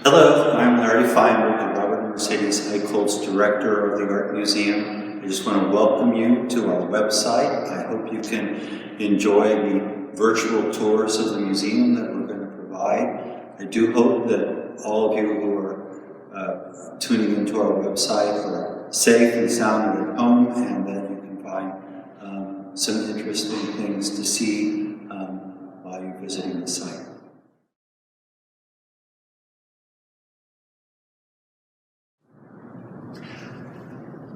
Hello, I'm Larry Feinberg, the Robert and Mercedes Eichholz Director of the Art Museum. I just want to welcome you to our website. I hope you can enjoy the virtual tours of the museum that we're going to provide. I do hope that all of you who are tuning into our website are safe and sound and at home, and that you can find some interesting things to see while you're visiting the site.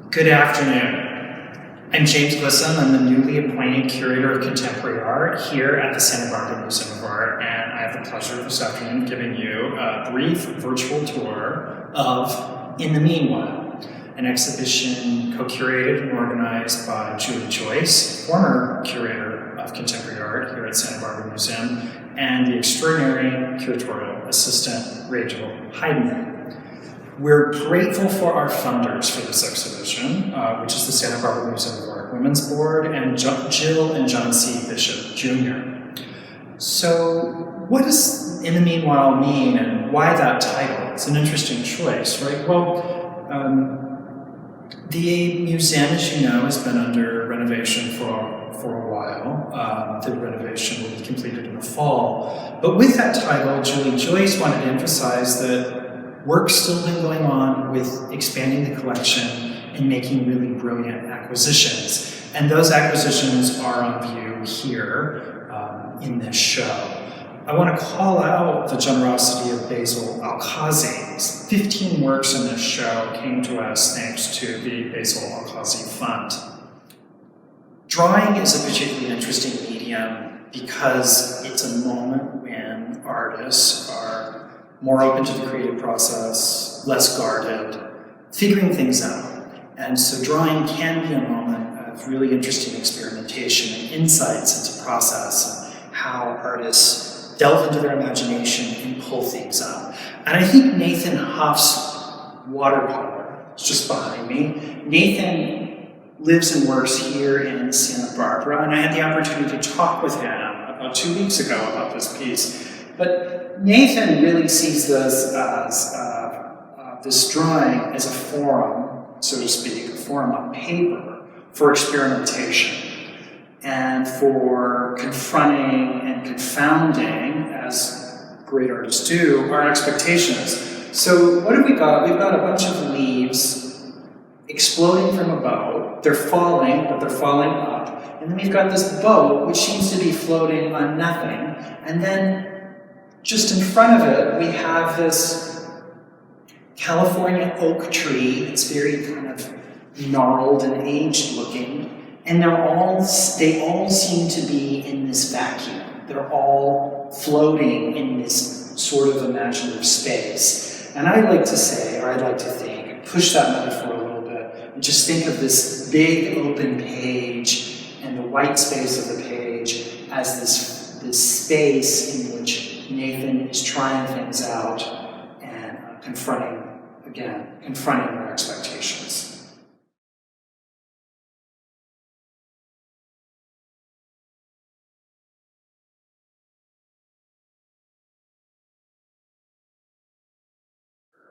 Good afternoon. I'm James Glisson. I'm the newly appointed Curator of Contemporary Art here at the Santa Barbara Museum of Art, and I have the pleasure this afternoon of giving you a brief virtual tour of In the Meanwhile, an exhibition co-curated and organized by Julie Joyce, former Curator of Contemporary Art here at Santa Barbara Museum, and the extraordinary curatorial assistant, Rachel Heidemann. We're grateful for our funders for this exhibition, which is the Santa Barbara Museum of Art Women's Board and Jill and John C. Bishop Jr. So what does In the Meanwhile mean, and why that title? It's an interesting choice, right? Well, the museum, as you know, has been under renovation for a while. The renovation will be completed in the fall. But with that title, Julie Joyce wanted to emphasize that work's still been going on with expanding the collection and making really brilliant acquisitions. And those acquisitions are on view here in this show. I want to call out the generosity of Basil Alkazi. 15 works in this show came to us thanks to the Basil Alkazi Fund. Drawing is a particularly interesting medium because it's a moment when artists are more open to the creative process, less guarded, figuring things out. And so drawing can be a moment of really interesting experimentation and insights into process and how artists delve into their imagination and pull things out. And I think Nathan Huff's watercolor is just behind me. Nathan lives and works here in Santa Barbara, and I had the opportunity to talk with him about 2 weeks ago about this piece. But Nathan really sees this as this drawing as a forum, so to speak, a forum on paper for experimentation and for confronting and confounding, as great artists do, our expectations. So what have we got? We've got a bunch of leaves exploding from a boat. They're falling, but they're falling up. And then we've got this boat, which seems to be floating on nothing. And then just in front of it, we have this California oak tree. It's very kind of gnarled and aged looking. And they all seem to be in this vacuum. They're all floating in this sort of imaginative space. And I'd like to say, or I'd like to think, push that metaphor a little bit, and just think of this big open page and the white space of the page as this space in which Nathan is trying things out and confronting our expectations.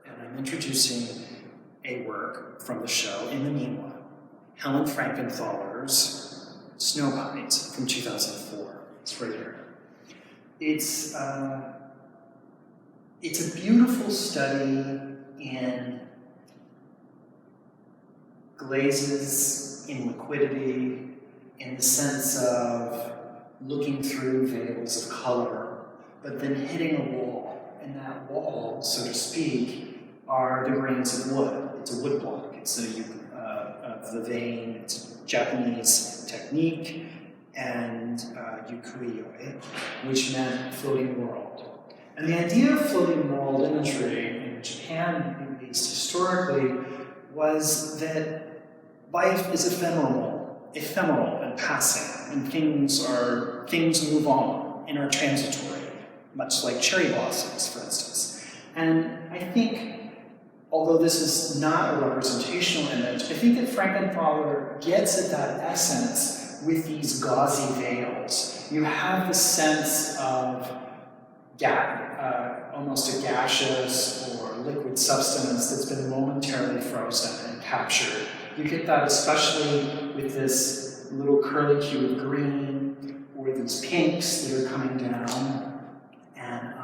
And I'm introducing a work from the show In the Meanwhile, Helen Frankenthaler's Snow Pines from 2004. It's right here. It's a beautiful study in glazes, in liquidity, in the sense of looking through veils of color, but then hitting a wall. And that wall, so to speak, are the grains of wood. It's a wood block. It's of the vein. It's a Japanese technique. And ukiyo-e, which meant floating world. And the idea of floating world imagery in Japan, at least historically, was that life is ephemeral and passing, and things move on and are transitory, much like cherry blossoms, for instance. And I think, although this is not a representational image, I think that Frankenthaler gets at that essence with these gauzy veils. You have the sense of almost a gaseous substance that's been momentarily frozen and captured. You get that especially with this little curlicue of green or these pinks that are coming down, and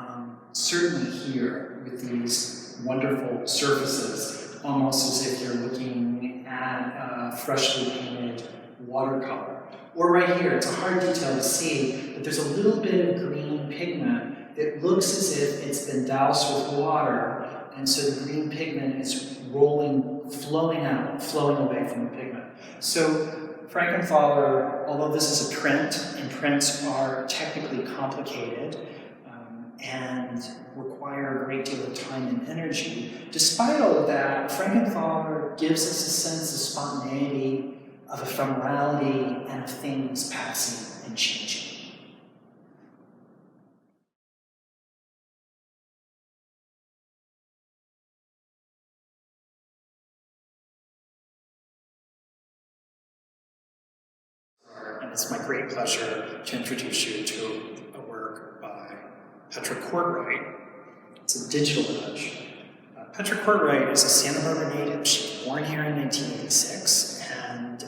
certainly here with these wonderful surfaces, almost as if you're looking at a freshly painted watercolor. Or right here, it's a hard detail to see, but there's a little bit of green pigment that looks as if it's been doused with water, and so the green pigment is flowing out, flowing away from the pigment. So Frankenthaler, although this is a print, and prints are technically complicated and require a great deal of time and energy, despite all of that, Frankenthaler gives us a sense of spontaneity, of ephemerality, and of things passing and changing. And it's my great pleasure to introduce you to a work by Petra Kortright. It's a digital image. Petra Kortright is a Santa Barbara native. She was born here in 1986, and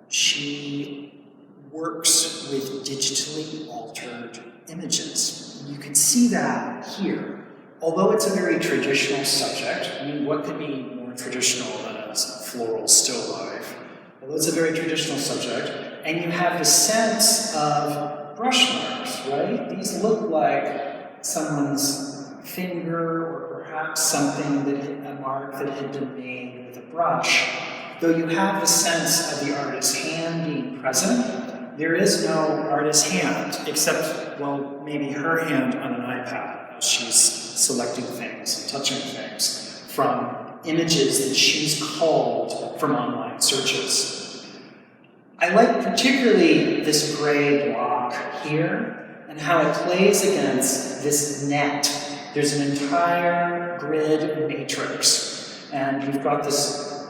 she works with digitally altered images. You can see that here. Although it's a very traditional subject, I mean, what could be more traditional than a floral still life? Although it's a very traditional subject, and you have the sense of brush marks, right? These look like someone's finger, or perhaps something a mark that had been made with a brush. Though you have the sense of the artist's hand being present, there is no artist's hand, except, well, maybe her hand on an iPad as she's selecting things and touching things from images that she's culled from online searches. I like particularly this gray block here and how it plays against this net. There's an entire grid matrix, and you've got this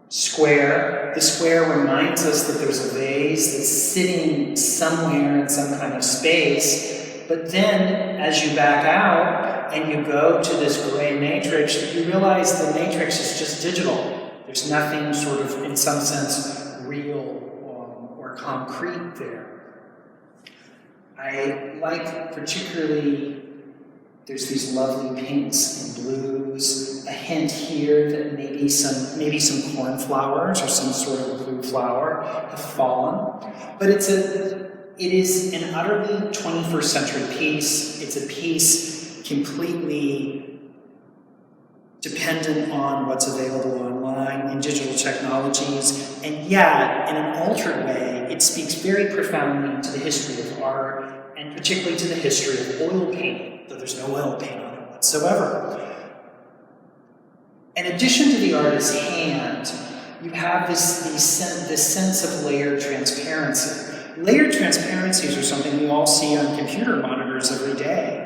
square. The square reminds us that there's a vase that's sitting somewhere in some kind of space, but then as you back out and you go to this gray matrix, you realize the matrix is just digital. There's nothing sort of, in some sense, real or concrete there. I like particularly, there's these lovely pinks and blues, a hint here that maybe some cornflowers or some sort of blue flower have fallen. But it is an utterly 21st century piece. It's a piece completely dependent on what's available online in digital technologies, and yet, in an altered way, it speaks very profoundly to the history of art, and particularly to the history of oil painting, though there's no oil paint on it whatsoever. In addition to the artist's hand, you have this sense of layered transparency. Layered transparencies are something we all see on computer monitors every day.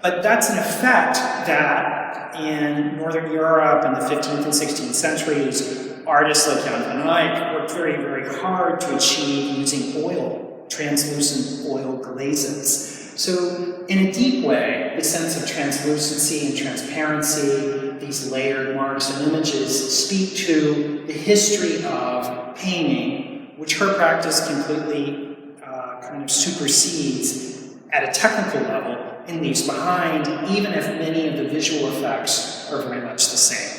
But that's an effect that in Northern Europe in the 15th and 16th centuries, artists like Jan van Eyck worked very, very hard to achieve using oil, translucent oil glazes. So in a deep way, the sense of translucency and transparency, these layered marks and images speak to the history of painting, which her practice completely kind of supersedes at a technical level and leaves behind, even if many of the visual effects are very much the same.